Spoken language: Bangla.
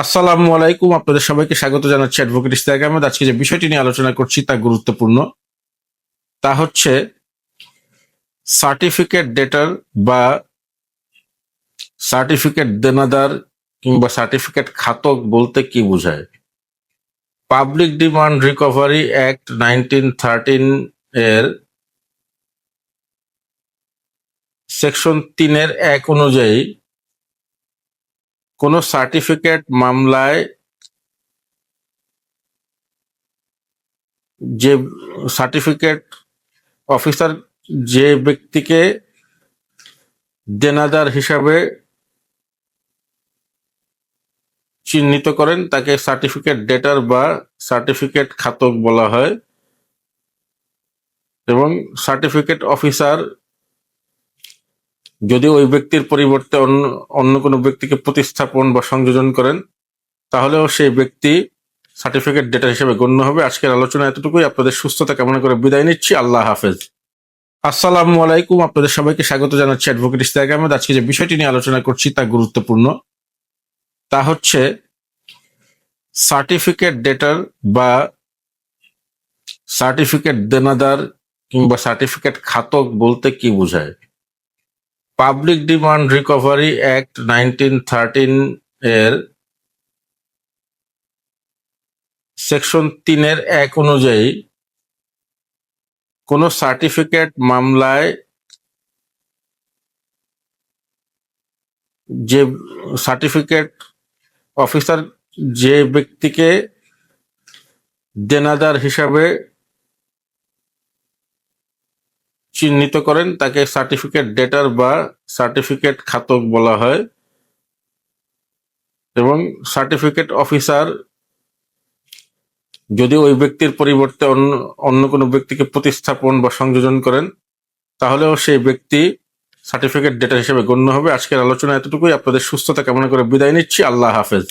আসসালামু আলাইকুম, আপনাদের সবাইকে স্বাগত জানাচ্ছি অ্যাডভোকেট ইশতিয়াক আহমেদ। আজকে যে বিষয়টি নিয়ে আলোচনা করছি তা গুরুত্বপূর্ণ। তা হচ্ছে সার্টিফিকেট ডেটার বা সার্টিফিকেট দেনাদার কিংবা সার্টিফিকেট খাতক বলতে কি বোঝায়। পাবলিক ডিমান্ড রিকভারি অ্যাক্ট 1913 এর সেকশন 3-1 অনুযায়ী কোনো সার্টিফিকেট মামলায় যে সার্টিফিকেট অফিসার যে ব্যক্তিকে দেনাদার হিসাবে চিহ্নিত করেন তাকে সার্টিফিকেট ডেটার বা সার্টিফিকেট খাতক বলা হয়, এবং সার্টিফিকেট অফিসার যদি ওই ব্যক্তির পরিবর্তে অন্য কোনো ব্যক্তিকে প্রতিস্থাপন বা সংযোজন করেন তাহলেও সেই ব্যক্তি সার্টিফিকেট ডেটার হিসেবে গণ্য হবে। আজকের আলোচনা এতটুকুই। আপনাদের সুস্থতা কামনা করে বিদায় নিচ্ছি। আল্লাহ হাফেজ। আসসালামু আলাইকুম, আপনাদের সবাইকে স্বাগত জানাচ্ছি অ্যাডভোকেট ইশতিয়াক আহমেদ। আজকে যে বিষয়টি নিয়ে আলোচনা করছি তা গুরুত্বপূর্ণ। তা হচ্ছে সার্টিফিকেট ডেটার বা সার্টিফিকেট দেনাদার কিংবা সার্টিফিকেট খাতক বলতে কি বোঝায়। পাবলিক ডিমান্ড রিকভারি অ্যাক্ট 1913 এর সেকশন 3-1 অনুযায়ী কোনো সার্টিফিকেট মামলায় যে সার্টিফিকেট অফিসার যে ব্যক্তিকে দেনাদার হিসাবে চিহ্নিত করেন তাকে সার্টিফিকেট ডেটার বা সার্টিফিকেট খাতক বলা হয়, এবং সার্টিফিকেট অফিসার যদি ওই ব্যক্তির পরিবর্তে অন্য কোনো ব্যক্তিকে প্রতিস্থাপন বা সংযোজন করেন তাহলেও সেই ব্যক্তি সার্টিফিকেট ডেটা হিসেবে গণ্য হবে। আজকের আলোচনা এতটুকুই। আপনাদের সুস্থতা কামনা করে বিদায় নিচ্ছি। আল্লাহ হাফেজ।